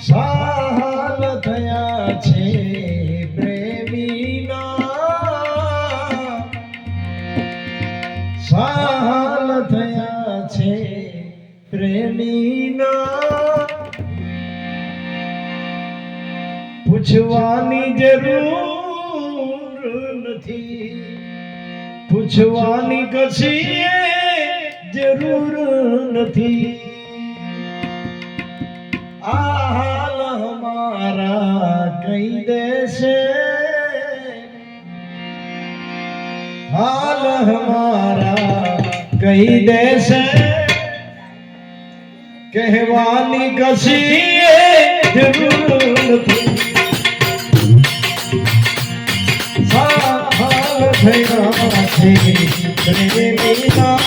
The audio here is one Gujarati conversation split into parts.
સાલ થયા છે પ્રેમીના, સાલ થયા છે પ્રેમીના, પૂછવાની જરૂર નથી, પૂછવાની કશી જરૂર નથી. આ હાલ હમારા કહી દેશે, હાલ હમારા કહી દેશે, કહેવાની કશી જરૂર નથી. હાલ થયા છે પ્રેમીના,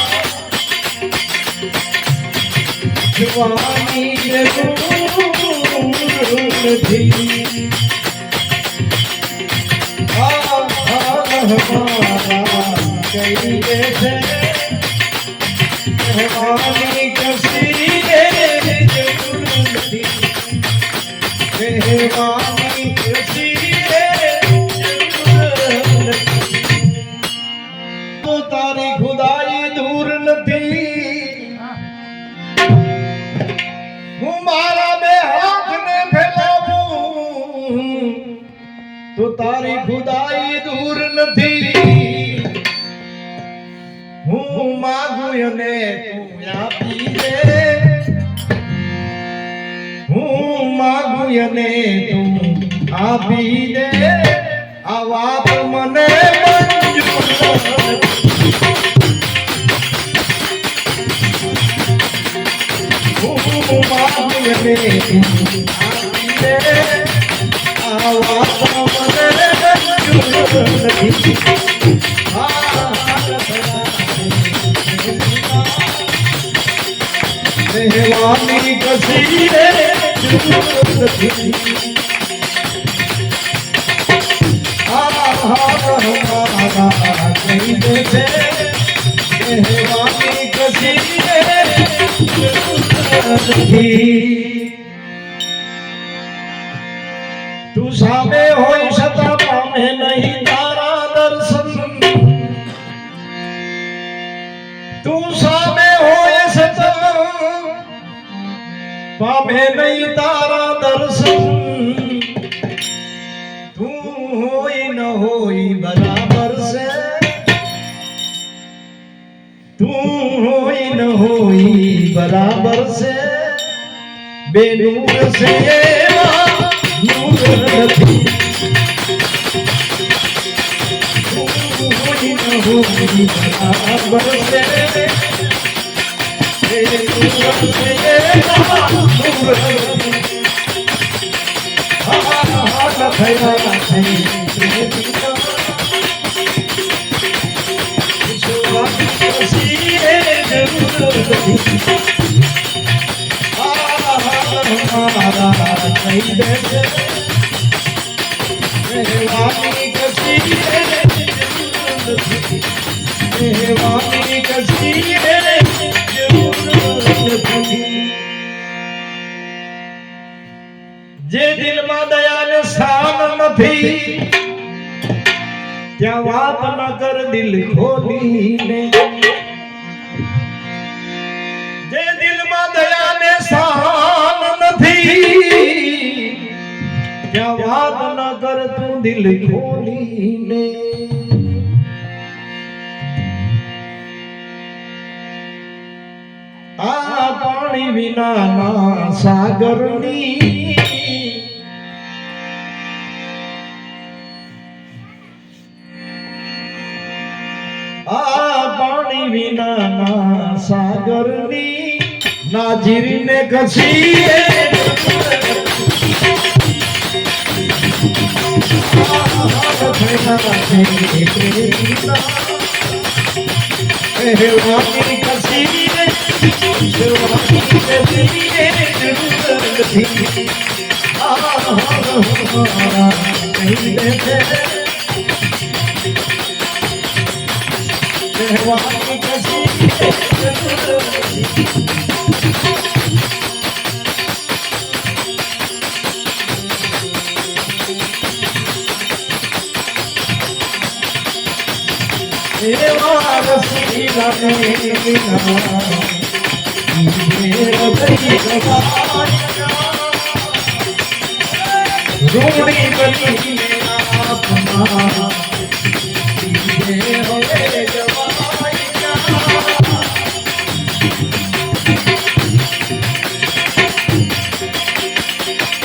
જવાની જરૂર નથી. હમારા કહી દેશે, કહેવાની કશી જરૂર નથી, કહેવાની કશી જરૂર નથી. તો તારી ખુદાઈ દૂર નથી, હું મારા બે હાથને ફેલાવું તો તારી ખુદાઈ દૂર નથી. હું માગું અને તું આપી દે, હું માગું અને તું આપી દે, આ વાત મને મંજૂર નથી. કહેવાની કશી જરૂર નથી. હમારા કહી દેશે, કહેવાની કશી નથી. તું સામે હોય છતાં પામે નહીં તારા દર્શન, તું સામે હોય છતાં પામે નહીં તારા દર્શન. તું હોય ન હોય બરાબર છે, તું હોય ન હોય બરાબર છે, બે નૂર છે એવા નૂર નથી. તું હોય ન હોય બરાબર છે, બે નૂર છે એવા નૂર નથી. હાલ થયા છે પ્રેમીના, હમારા કહી દેશે, કહેવાની કશી જરૂર નથી, કહેવાની કશી જરૂર નથી. જે દિલમાં દયાને સ્થાન નથી, ત્યાં વાત ન કર દિલ ખોલીને. જે દિલમાં દયાને સ્થાન નથી, ત્યાં વાત ન કર તું દિલ ખોલીને. આ પાણી વિનાના સાગરની, આ પાણી વિનાના સાગરની નાજીરીને કશી કહેવાની કશી જાને વિના ઈજે હૃદય ગવાયા રૂડી બનીને આપના ઈજે હવે ગવાયા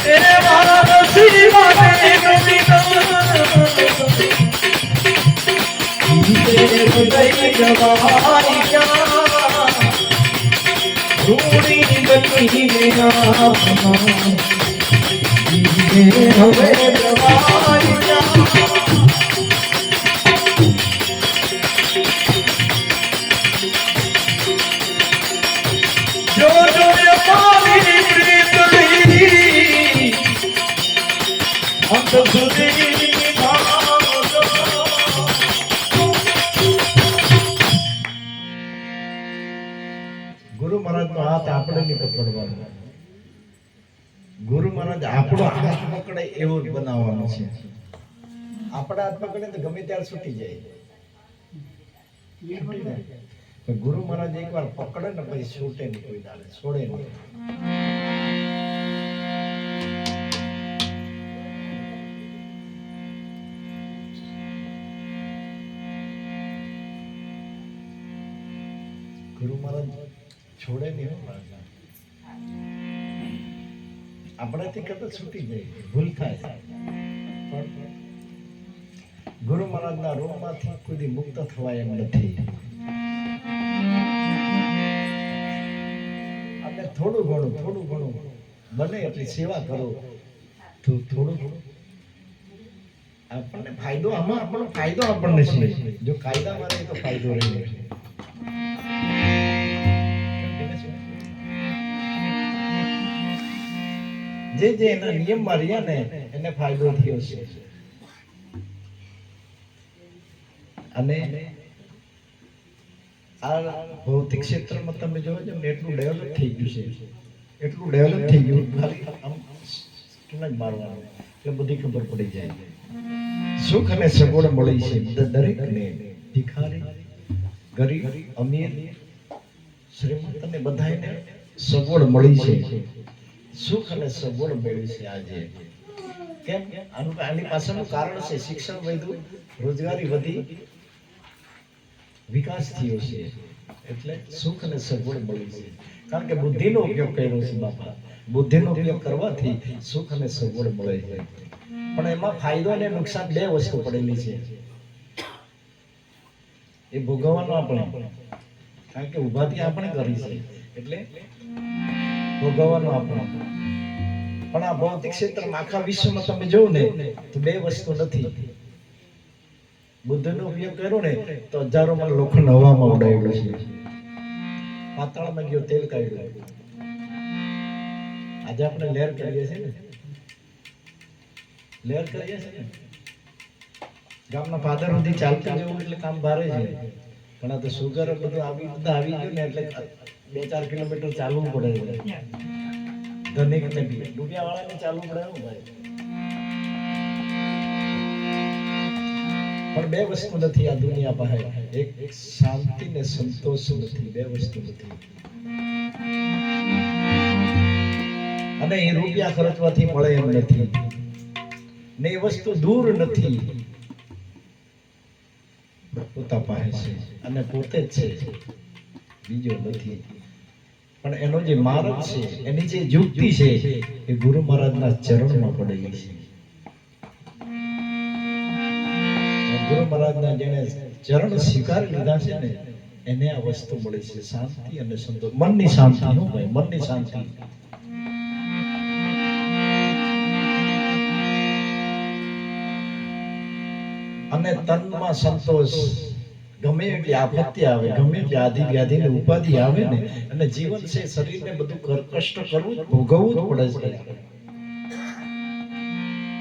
એ મારા નસીબાને હૃદય ગવાયા રૂડી બનીને આપના હવે ગવાયા જો જો મારી પ્રીતલી અંત સુધી નિભાવજો ગુરુ મહારાજનો હાથ આપણે નહીં પકડવાનો ગુરુ મહારાજ આપણો હાથ પકડે એવો જ બનાવવાનો છે આપણા હાથ પકડે તો ગમે ત્યારે છૂટી જાય ગુરુ મહારાજ એકવાર પકડે ને પછી છૂટે નહીં કોઈ દાડે છોડે નહીં ગુરુ મહારાજ છોડે નહીં આપણાથી કદાચ છૂટી જાય ભૂલ થાય પણ ગુરુ મહારાજના રૂપમાંથી કોઈ મુક્ત થવાય એમ નથી આપણે થોડું ઘણું બને એટલી સેવા કરો તો થોડું ઘણું આપણને ફાયદો આમાં આપણો ફાયદો આપણને છે જો કાયદામાં રહે તો ફાયદો રહે જે એના નિયમમાં રહ્યા ને એને ફાયદો થયો છે અને આ ભૌતિક ક્ષેત્રમાં તમે જોવો છો ને એટલું ડેવલપ થઈ ગયું છે ખાલી આમ જ મારવાનું એટલે બધી ખબર પડી જાય સુખ અને સગવડ મળી છે દરેકને ભિખારી ગરીબ અમીર શ્રીમંત ને બધાને સગવડ મળી છે સુખ અને સગવડ મેળવી છે આજે કેમ આની પાછળનું કારણ છે શિક્ષણ વધ્યું રોજગારી વધી વિકાસ થયો છે એટલે સુખ અને સગવડ મળી છે કારણ કે બુદ્ધિનો ઉપયોગ કર્યો છે બાપા બુદ્ધિનો ઉપયોગ કરવાથી સુખ અને સગવડ મળે છે પણ એમાં ફાયદો અને નુકસાન બે વસ્તુ પડેલી છે એ ભોગવવાનો આપણે કારણ કે ઉભાથી આપણે કરી છે એટલે ભોગવવાનો આપણે પણ આ ભૌતિક ક્ષેત્રમાં આખા વિશ્વમાં તમે જોવો ને તો બે વસ્તુ નથી બુદ્ધનો ઉપયોગ કર્યો ને તો હજારોમાં લોખંડ હવામાં ઉડાવ્યો છે પાતાળમાં ગયો તેલ કાઢ્યું આજે આપણે લહેર કરીએ છીએ ને ગામના ફાધર સુધી ચાલતું જવું એટલે કામ ભારે છે પણ આ તો સુગર બધું આવી ગયું ને એટલે 2-4 કિલોમીટર ચાલવું પડે ધનિક ને બી ડૂબ્યા વાળાને ચાલવું પડે ભાઈ પણ બે વસ્તુ નથી આ દુનિયા પાસે એક શાંતિ ને સંતોષ નથી બે વસ્તુ નથી અને એ રૂપિયા ખર્ચવાથી મળે એમ નથી ને એ વસ્તુ દૂર નથી પોતા પાસે છે અને પોતે જ છે બીજો નથી પણ એનો જે માર્ગ છે એની જે યુક્તિ છે એ ગુરુ મહારાજના ચરણમાં પડેલી છે ગુરુ મહારાજના જેને ચરણ સ્વીકારી લીધા છે ને એને આ વસ્તુ મળી છે શાંતિ અને સંતોષ મનની શાંતિ નો ભાઈ મનની શાંતિ અને તનમાં સંતોષ ગમે એટલી આપત્તિ આવે ગમે એટલી આદિ વ્યાધિ ને ઉપાધિ આવે ને અને જીવન છે શરીરને બધું કષ્ટ કરવું ભોગવવું જ પડે છે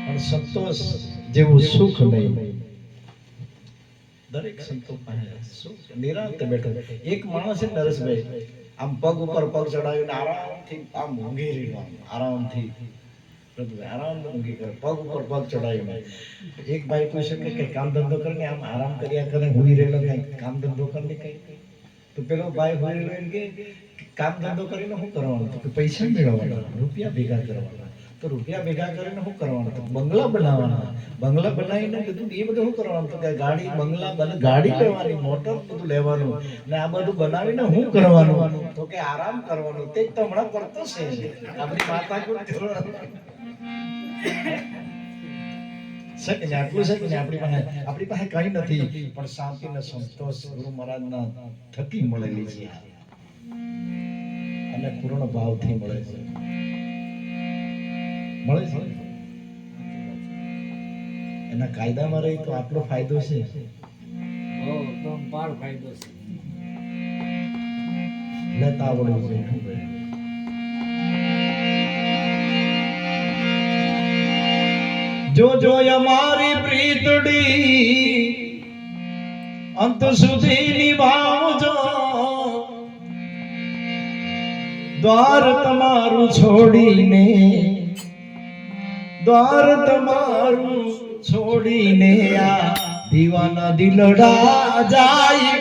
પણ સંતોષ જેવું સુખ નહીં દરેક સંતો પાસે સુખ નિરાંતે બેઠો એક માણસ છે નરેશભાઈ આમ પગ ઉપર પગ ચડાવીને આરામથી આમ ઊંઘી રહ્યો આરામથી ઊંઘી કરે પગ ઉપર પગ ચડાવીને એક ભાઈ પૂછે કે કામ ધંધો કરીને આમ આરામ કર્યા કરે ઊંઘી રહેલો કઈ કામ ધંધો કરીને કઈ તો પેલો ભાઈ હોય એમ કે કામ ધંધો કરીને શું કરવાનું? તો કે પૈસા મેળવવાના, રૂપિયા ભેગા કરવાના. તો રૂપિયા ભેગા કરીને શું કરવાનું? તો બંગલા બનાવવાના. બંગલા બનાવીને બધું એ બધું શું કરવાનું? તો કે ગાડી બંગલા ગાડી લેવાની, મોટર બધું લેવાનું. ને આ બધું બનાવીને શું કરવાનું? તો કે આરામ કરવાનું. તે જ તો હમણાં કરતો છે. આપણી માતા કોઈ કરવાનું છે કે આટલું છે કે આપણી પાસે કઈ નથી, પણ શાંતિ ને સંતોષ ગુરુ મહારાજના થકી મળેલી છે અને પૂર્ણ ભાવથી મળે છે. મળે છે એના કાયદામાં રહી તો આટલો ફાયદો છે. ફાયદો છે. લેતા આવડવું છે. જો જો અમારી પ્રીતડી અંત સુધી નિભાવજો, દ્વાર તમારું છોડીને, દ્વાર તમારું છોડીને આ દીવાના દિલડા જાય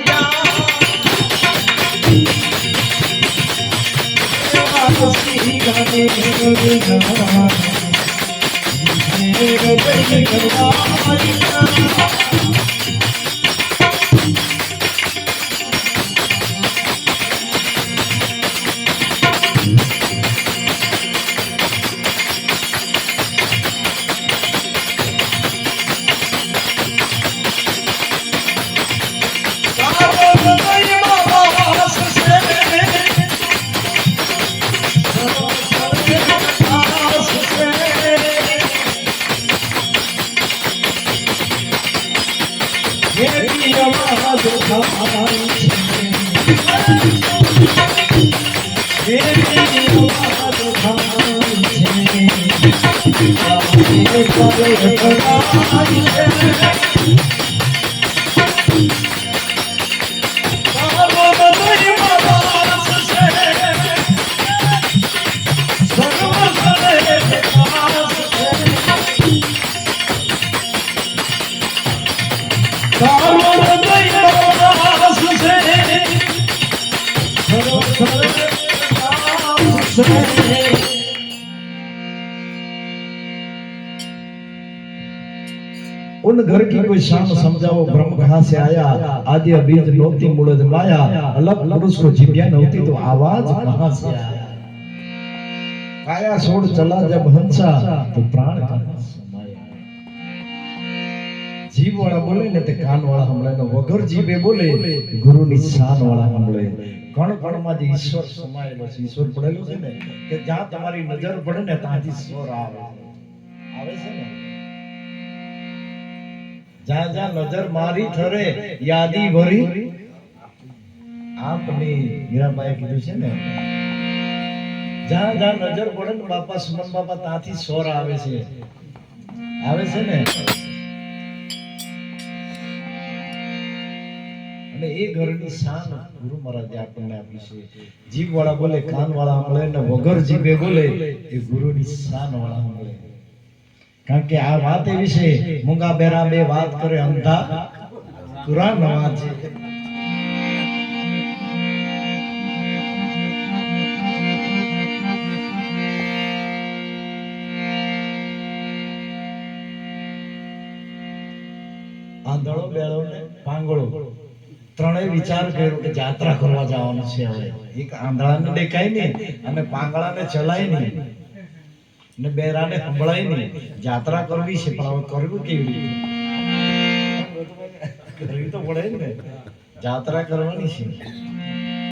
उन घर की कोई शान समझाओ, ब्रह्म कहाँ से आया, आदि बीज नौती मूलज माया, अलग पुरुष को जिज्ञा नौती तो आवाज कहाँ से आया। काया छोड़ चला जब हंसा तो प्राण कहाँ समाया। जीव वाला बोले ने ते कान वाला हमले ने वगर जीवे बोले गुरु ની શાન વાળા हमले। कण कण માં જે ઈશ્વર સમાયેલો છે, ઈશ્વર પડેલો છે ને કે જ્યાં તમારી નજર પડે ને ત્યાંથી સ્વર આવે છે ને। जहाँ जहाँ नजर मारी थरे यादी भरी आपनी मीराबाई कीधुं छे ने जहाँ जहाँ नजर पड़े ने बापा सुमन बापा तांथी स्वर आवे छे ने। અને એ ઘરની શાન ગુરુ મહારાજે આપણને આપી છે। જીભ વાળા બોલે કાન વાળા સાંભળે ને વગર જીભે બોલે એ ગુરુની શાન વાળા સાંભળે। કારણ કે આ વાત એવી છે મૂંગા બેરા બે વાત કરે અંધા તુરા નવાજે। આંધળો બેળો ને પાંગળો ત્રણેય વિચાર કર્યો કે યાત્રા કરવા જવાનું છે। હવે એક આંધળાને દેખાય નહીં અને પાંગળાને ચલાય નહીં ને બેરાને સંભળાય નહીં। યાત્રા કરવી છે પણ હવે કરવું કેવી રીતે? કરવી તો પડે ને, યાત્રા કરવાની છે।